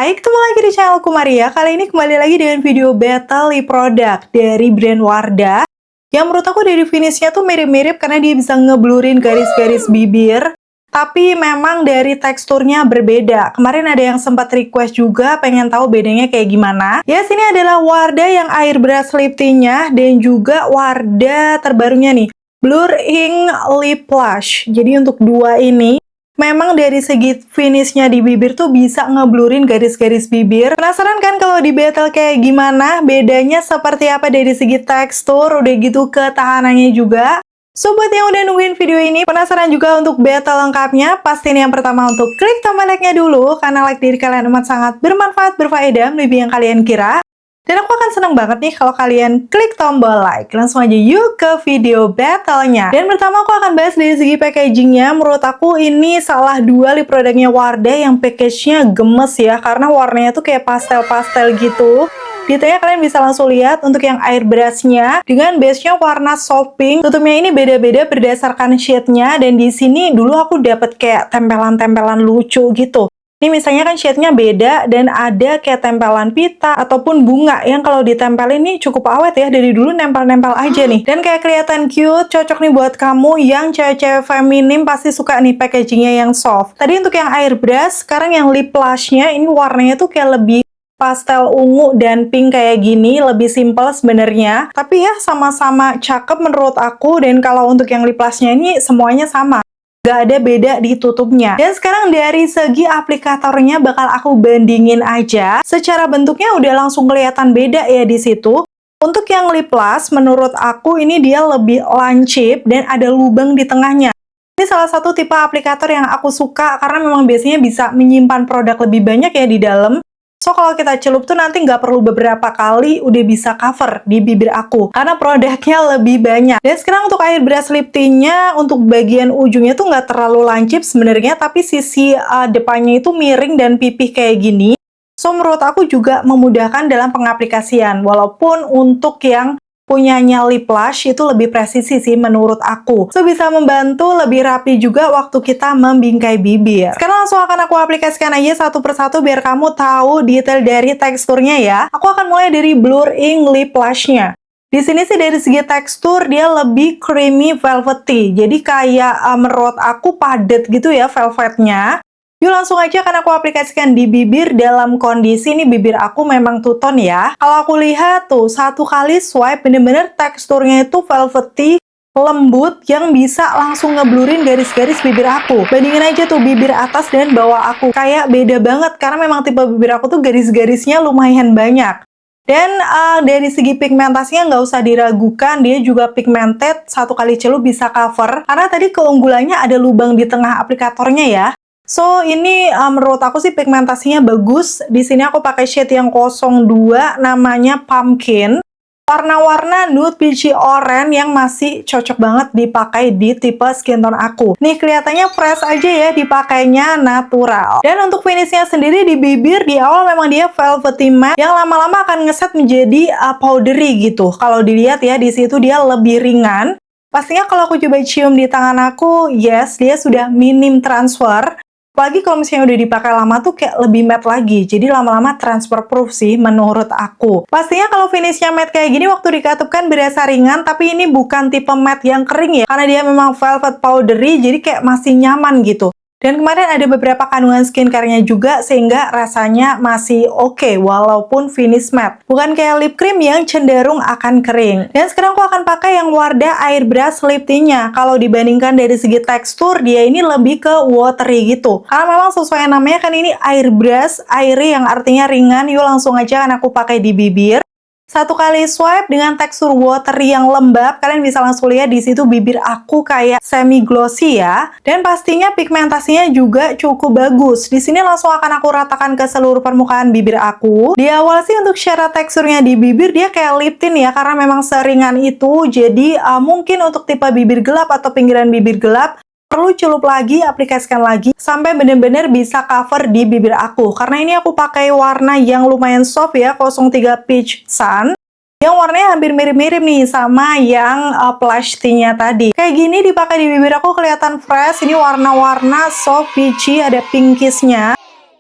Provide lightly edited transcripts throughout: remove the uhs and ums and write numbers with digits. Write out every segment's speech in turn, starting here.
Hai, ketemu lagi di channelku Maria. Kali ini kembali lagi dengan video battle lip product dari brand Wardah. Yang menurut aku dari finishnya tuh mirip-mirip karena dia bisa ngeblurin garis-garis bibir. Tapi memang dari teksturnya berbeda. Kemarin ada yang sempat request juga pengen tahu bedanya kayak gimana. Ya, sini adalah Wardah yang airbrush lip tint-nya dan juga Wardah terbarunya nih, Blur Ink Lip Blush. Jadi untuk dua ini memang dari segi finishnya di bibir tuh bisa ngeblurin garis-garis bibir. Penasaran kan kalau di battle kayak gimana? Bedanya seperti apa dari segi tekstur, udah gitu ketahanannya juga. So, buat yang udah nungguin video ini, penasaran juga untuk battle lengkapnya? Pastiin yang pertama untuk klik tombol like-nya dulu, karena like diri kalian amat sangat bermanfaat, berfaedah, lebih yang kalian kira. Dan aku akan seneng banget nih kalau kalian klik tombol like. Langsung aja yuk ke video battle-nya. Dan pertama aku akan bahas dari segi packaging-nya. Menurut aku ini salah dua lip produknya Wardah yang package-nya gemes ya. Karena warnanya tuh kayak pastel-pastel gitu. Detailnya kalian bisa langsung lihat untuk yang airbrush-nya dengan base-nya warna soft pink. Tutupnya ini beda-beda berdasarkan shade-nya. Dan di sini dulu aku dapet kayak tempelan-tempelan lucu gitu. Ini misalnya kan shade-nya beda dan ada kayak tempelan pita ataupun bunga yang kalau ditempelin ini cukup awet ya. Dari dulu nempel-nempel aja nih. Dan kayak kelihatan cute, cocok nih buat kamu yang cewek-cewek feminim pasti suka nih packagingnya yang soft. Tadi untuk yang airbrush, sekarang yang lip blush-nya ini warnanya tuh kayak lebih pastel ungu dan pink kayak gini, lebih simple sebenarnya. Tapi ya sama-sama cakep menurut aku, dan kalau untuk yang lip blush-nya ini semuanya sama. Gak ada beda di tutupnya. Dan sekarang dari segi aplikatornya bakal aku bandingin aja. Secara bentuknya udah langsung kelihatan beda ya di situ. Untuk yang lip blush, menurut aku ini dia lebih lancip dan ada lubang di tengahnya. Ini salah satu tipe aplikator yang aku suka karena memang biasanya bisa menyimpan produk lebih banyak ya di dalam. So, kalau kita celup tuh nanti nggak perlu beberapa kali, udah bisa cover di bibir aku. Karena produknya lebih banyak. Dan sekarang untuk airbrush lip tint-nya, untuk bagian ujungnya tuh nggak terlalu lancip sebenarnya, tapi sisi depannya itu miring dan pipih kayak gini. So, menurut aku juga memudahkan dalam pengaplikasian. Walaupun untuk yang punyanya lip blush itu lebih presisi sih menurut aku. So, bisa membantu lebih rapi juga waktu kita membingkai bibir. Sekarang langsung akan aku aplikasikan aja satu persatu biar kamu tahu detail dari teksturnya ya. Aku akan mulai dari Blur Ink Lip Blush-nya. Di sini sih dari segi tekstur dia lebih creamy velvety. Jadi kayak menurut aku padat gitu ya velvetnya. Yuk langsung aja akan aku aplikasikan di bibir dalam kondisi ini bibir aku memang two tone ya. Kalau aku lihat tuh satu kali swipe bener-bener teksturnya itu velvety, lembut yang bisa langsung ngeblurin garis-garis bibir aku. Bandingin aja tuh bibir atas dan bawah aku. Kayak beda banget karena memang tipe bibir aku tuh garis-garisnya lumayan banyak. Dan dari segi pigmentasinya nggak usah diragukan, dia juga pigmented, satu kali celup bisa cover. Karena tadi keunggulannya ada lubang di tengah aplikatornya ya. So, ini menurut aku sih pigmentasinya bagus. Di sini aku pakai shade yang 02, namanya Pumpkin. Warna-warna nude peachy orange yang masih cocok banget dipakai di tipe skin tone aku. Nih, kelihatannya fresh aja ya, dipakainya natural. Dan untuk finishnya sendiri di bibir, di awal memang dia velvety matte, yang lama-lama akan ngeset menjadi powdery gitu. Kalau dilihat ya, di situ dia lebih ringan. Pastinya kalau aku coba cium di tangan aku, yes, dia sudah minim transfer. Apalagi kalau misalnya udah dipakai lama tuh kayak lebih matte lagi. Jadi lama-lama transfer proof sih menurut aku. Pastinya kalau finishnya matte kayak gini waktu dikatupkan berasa ringan. Tapi ini bukan tipe matte yang kering ya. Karena dia memang velvet powdery. Jadi kayak masih nyaman gitu. Dan kemarin ada beberapa kandungan skincare-nya juga sehingga rasanya masih oke walaupun finish matte. Bukan kayak lip cream yang cenderung akan kering. Dan sekarang aku akan pakai yang Wardah airbrush lip tint-nya. Kalau dibandingkan dari segi tekstur, dia ini lebih ke watery gitu. Karena memang sesuai namanya kan ini airbrush, airy yang artinya ringan. Yuk langsung aja kan aku pakai di bibir. Satu kali swipe dengan tekstur watery yang lembab, kalian bisa langsung lihat di situ bibir aku kayak semi glossy ya. Dan pastinya pigmentasinya juga cukup bagus. Di sini langsung akan aku ratakan ke seluruh permukaan bibir aku. Di awal sih untuk secara teksturnya di bibir dia kayak lip tint ya, karena memang seringan itu. Jadi mungkin untuk tipe bibir gelap atau pinggiran bibir gelap perlu celup lagi, aplikasikan lagi sampai bener-bener bisa cover di bibir aku. Karena ini aku pakai warna yang lumayan soft ya, 03 Peach Sun. Yang warnanya hampir mirip-mirip nih sama yang blush tint-nya tadi. Kayak gini dipakai di bibir aku kelihatan fresh. Ini warna-warna soft peachy, ada pinkish-nya.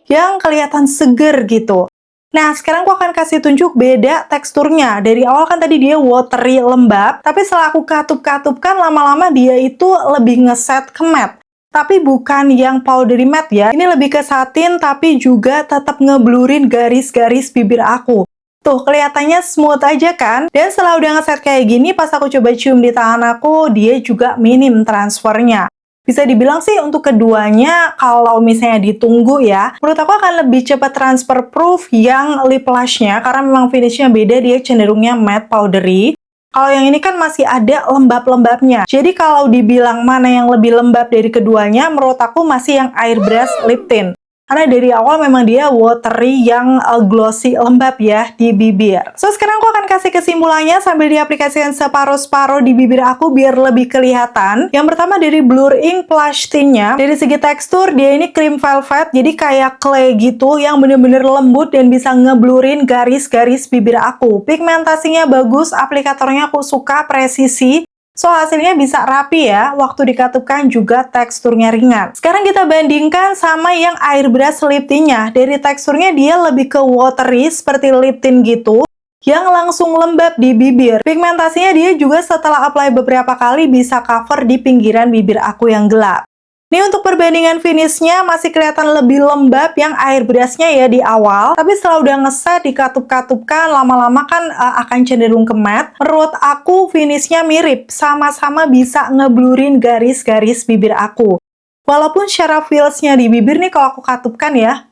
yang kelihatan seger gitu. Nah, sekarang aku akan kasih tunjuk beda teksturnya. Dari awal kan tadi dia watery lembab, tapi setelah aku katup-katupkan lama-lama dia itu lebih ngeset ke matte. Tapi bukan yang powdery matte ya. Ini lebih ke satin tapi juga tetap ngeblurin garis-garis bibir aku. Tuh, kelihatannya smooth aja kan? Dan setelah udah ngeset kayak gini, pas aku coba cium di tangan aku, dia juga minim transfernya. Bisa dibilang sih untuk keduanya, kalau misalnya ditunggu ya, menurut aku akan lebih cepat transfer proof yang lip blush-nya, karena memang finishnya beda, dia cenderungnya matte powdery. Kalau yang ini kan masih ada lembab-lembabnya. Jadi kalau dibilang mana yang lebih lembab dari keduanya, menurut aku masih yang airbrush lip tint. Karena dari awal memang dia watery yang glossy lembab ya di bibir. So sekarang aku akan kasih kesimpulannya sambil diaplikasikan separuh-separuh di bibir aku biar lebih kelihatan. Yang pertama dari Blur Ink Plush Tint-nya. Dari segi tekstur dia ini cream velvet, jadi kayak clay gitu yang bener-bener lembut dan bisa ngeblurin garis-garis bibir aku. Pigmentasinya bagus, aplikatornya aku suka, presisi. So, hasilnya bisa rapi ya, waktu dikatupkan juga teksturnya ringan. Sekarang kita bandingkan sama yang airbrush lip tint-nya. Dari teksturnya dia lebih ke watery, seperti lip tint gitu, yang langsung lembab di bibir. Pigmentasinya dia juga setelah apply beberapa kali bisa cover di pinggiran bibir aku yang gelap. Ini untuk perbandingan finishnya masih kelihatan lebih lembab yang airbrush-nya ya di awal. Tapi setelah udah ngeset, dikatup-katupkan, lama-lama kan akan cenderung ke matte. Menurut aku finishnya mirip, sama-sama bisa ngeblurin garis-garis bibir aku. Walaupun secara feels-nya di bibir nih kalau aku katupkan ya,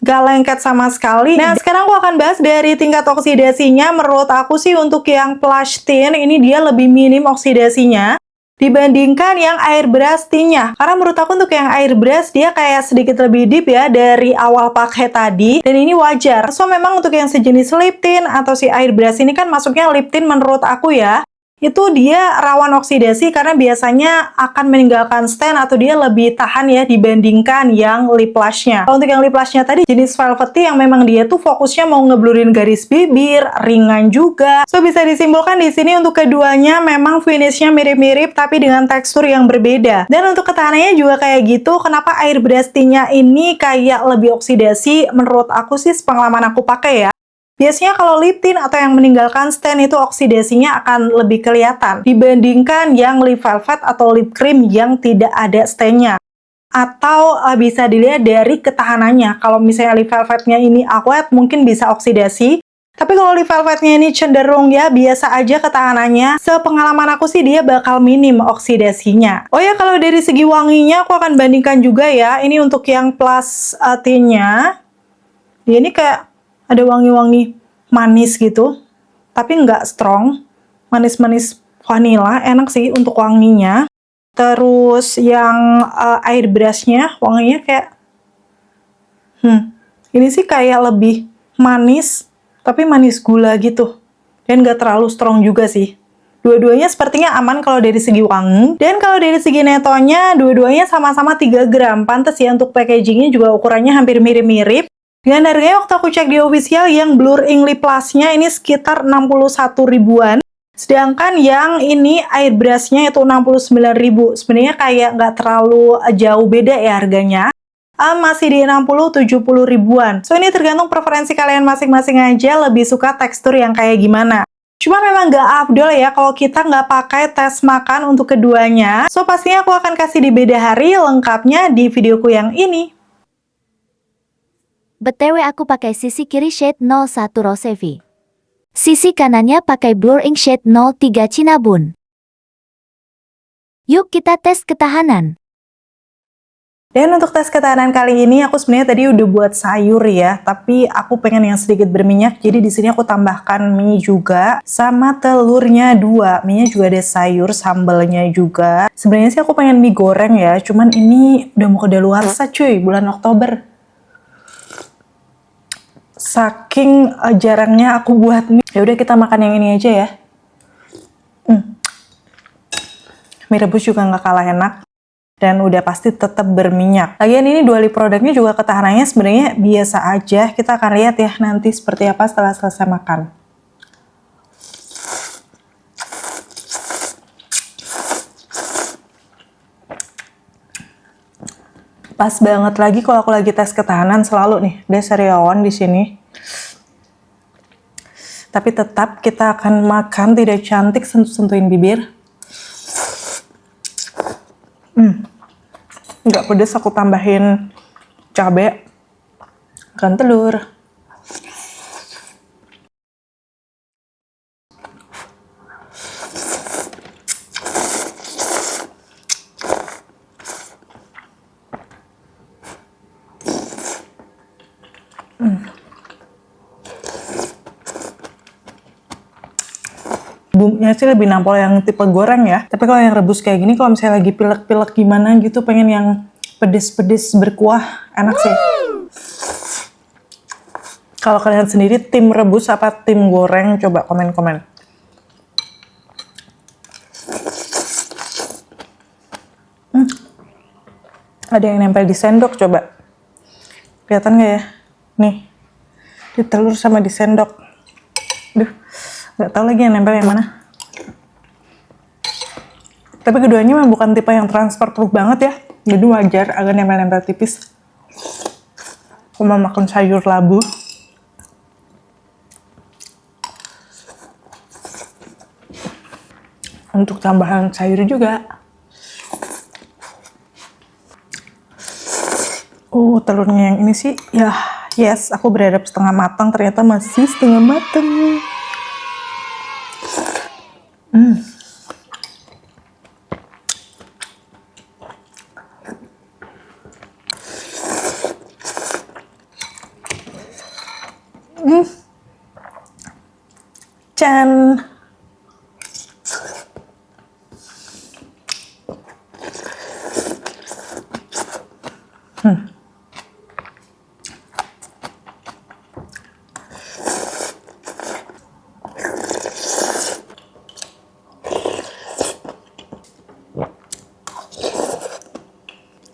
gak lengket sama sekali. Nah, sekarang aku akan bahas dari tingkat oksidasinya. Menurut aku sih untuk yang Plush Tint, ini dia lebih minim oksidasinya dibandingkan yang airbrush tint-nya. Karena menurut aku untuk yang airbrush dia kayak sedikit lebih deep ya dari awal pakai tadi. Dan ini wajar. So memang untuk yang sejenis lip tint atau si airbrush ini kan masuknya lip tint menurut aku ya, itu dia rawan oksidasi karena biasanya akan meninggalkan stain atau dia lebih tahan ya dibandingkan yang lip blush-nya. Kalau untuk yang lip blush-nya tadi jenis velvety yang memang dia tuh fokusnya mau ngeblurin garis bibir, ringan juga. So bisa disimpulkan di sini untuk keduanya memang finishnya mirip-mirip tapi dengan tekstur yang berbeda. Dan untuk ketahanannya juga kayak gitu. Kenapa airbrush tint-nya ini kayak lebih oksidasi? Menurut aku sih pengalaman aku pakai ya. Biasanya kalau lip tint atau yang meninggalkan stain itu oksidasinya akan lebih kelihatan dibandingkan yang lip velvet atau lip cream yang tidak ada stainnya. Atau bisa dilihat dari ketahanannya. Kalau misalnya lip velvetnya ini awet mungkin bisa oksidasi. Tapi kalau lip velvetnya ini cenderung ya biasa aja ketahanannya. Sepengalaman aku sih dia bakal minim oksidasinya. Oh ya, kalau dari segi wanginya aku akan bandingkan juga ya. Ini untuk yang plus tint-nya. Dia ini kayak ada wangi-wangi manis gitu, tapi nggak strong, manis-manis vanilla, enak sih untuk wanginya. Terus yang airbrush-nya wanginya kayak, ini sih kayak lebih manis, tapi manis gula gitu, dan nggak terlalu strong juga sih. Dua-duanya sepertinya aman kalau dari segi wangi. Dan kalau dari segi netonya, dua-duanya sama-sama 3 gram. Pantes ya untuk packagingnya juga ukurannya hampir mirip-mirip. Dengan harganya waktu aku cek di official yang Blur Ink Lip Plus-nya ini sekitar 61 ribuan. Sedangkan yang ini airbrush-nya itu 69 ribu. Sebenarnya kayak nggak terlalu jauh beda ya harganya. Masih di 60-70 ribuan. So ini tergantung preferensi kalian masing-masing aja lebih suka tekstur yang kayak gimana. Cuma memang nggak afdol ya kalau kita nggak pakai tes makan untuk keduanya. So pastinya aku akan kasih di beda hari lengkapnya di videoku yang ini. BTW aku pakai sisi kiri shade 01 Rosevi. Sisi kanannya pakai Blur Ink shade 03 Cinnabon. Yuk kita tes ketahanan. Dan untuk tes ketahanan kali ini aku sebenarnya tadi udah buat sayur ya, tapi aku pengen yang sedikit berminyak. Jadi di sini aku tambahkan mie juga sama telurnya 2. Mie-nya juga ada sayur, sambalnya juga. Sebenarnya sih aku pengen mie goreng ya, cuman ini udah mau kedaluarsa cuy, bulan Oktober. Saking jarangnya aku buat mie. Ya udah kita makan yang ini aja ya. Mie rebus juga nggak kalah enak. Dan udah pasti tetap berminyak. Lagian ini Dua Lip produknya juga ketahanannya sebenarnya biasa aja. Kita akan lihat ya nanti seperti apa setelah selesai makan. Pas banget lagi kalau aku lagi tes ketahanan selalu nih, ada sariawan di sini. Tapi tetap kita akan makan tidak cantik sentuh-sentuhin bibir. Nggak pedes, aku tambahin cabai, makan telur. Bumbunya sih lebih nampol yang tipe goreng ya. Tapi kalau yang rebus kayak gini, kalau misalnya lagi pilek-pilek gimana gitu, pengen yang pedes-pedes berkuah, enak sih. Kalau kalian sendiri tim rebus apa tim goreng, coba komen-komen. Ada yang nempel di sendok, coba. Kelihatan nggak ya? Nih, di telur sama di sendok. Duh, nggak tahu lagi yang nempel yang mana. Tapi keduanya memang bukan tipe yang transfer proof banget ya. Jadi wajar agak nempel-nempel tipis. Aku mau makan sayur labu. Untuk tambahan sayur juga. Telurnya yang ini sih, ya yes, aku berharap setengah matang, ternyata masih setengah matang. Can.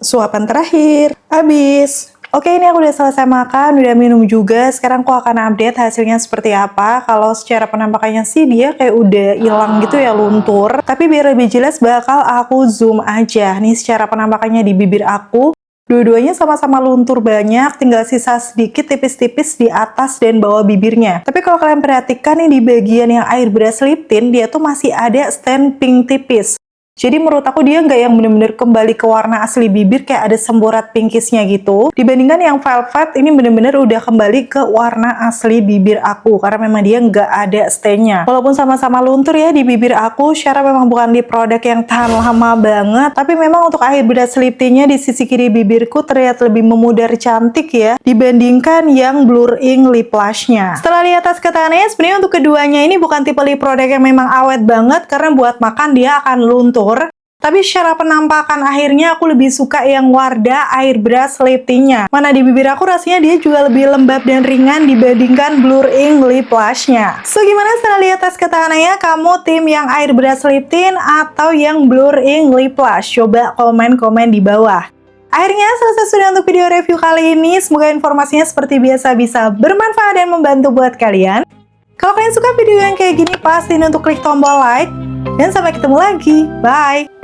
Suapan terakhir, habis. Oke, ini aku udah selesai makan, udah minum juga. Sekarang aku akan update hasilnya seperti apa. Kalau secara penampakannya sih dia kayak udah hilang gitu ya, luntur. Tapi biar lebih jelas bakal aku zoom aja. Nih secara penampakannya di bibir aku. Dua-duanya sama-sama luntur banyak, tinggal sisa sedikit tipis-tipis di atas dan bawah bibirnya. Tapi kalau kalian perhatikan nih di bagian yang air beras lip tint, dia tuh masih ada stain pink tipis. Jadi menurut aku dia nggak yang bener-bener kembali ke warna asli bibir kayak ada semburat pinkisnya gitu. Dibandingkan yang velvet ini bener-bener udah kembali ke warna asli bibir aku. Karena memang dia nggak ada stainnya. Walaupun sama-sama luntur ya di bibir aku, Syara memang bukan di produk yang tahan lama banget. Tapi memang untuk air beras lip tintnya di sisi kiri bibirku terlihat lebih memudar cantik ya. Dibandingkan yang Blur Ink lip blushnya. Setelah lihat tas ketahanannya, sebenarnya untuk keduanya ini bukan tipe lip produk yang memang awet banget. Karena buat makan dia akan luntur. Tapi secara penampakan akhirnya aku lebih suka yang Wardah air brush lip tintnya. Mana di bibir aku rasanya dia juga lebih lembab dan ringan dibandingkan Blur Ink lip blushnya. So gimana setelah lihat tes ketahanannya, kamu tim yang air brush lip tint atau yang Blur Ink lip blush? Coba komen-komen di bawah. Akhirnya selesai sudah untuk video review kali ini. Semoga informasinya seperti biasa bisa bermanfaat dan membantu buat kalian. Kalau kalian suka video yang kayak gini, pastiin untuk klik tombol like. Dan sampai ketemu lagi. Bye!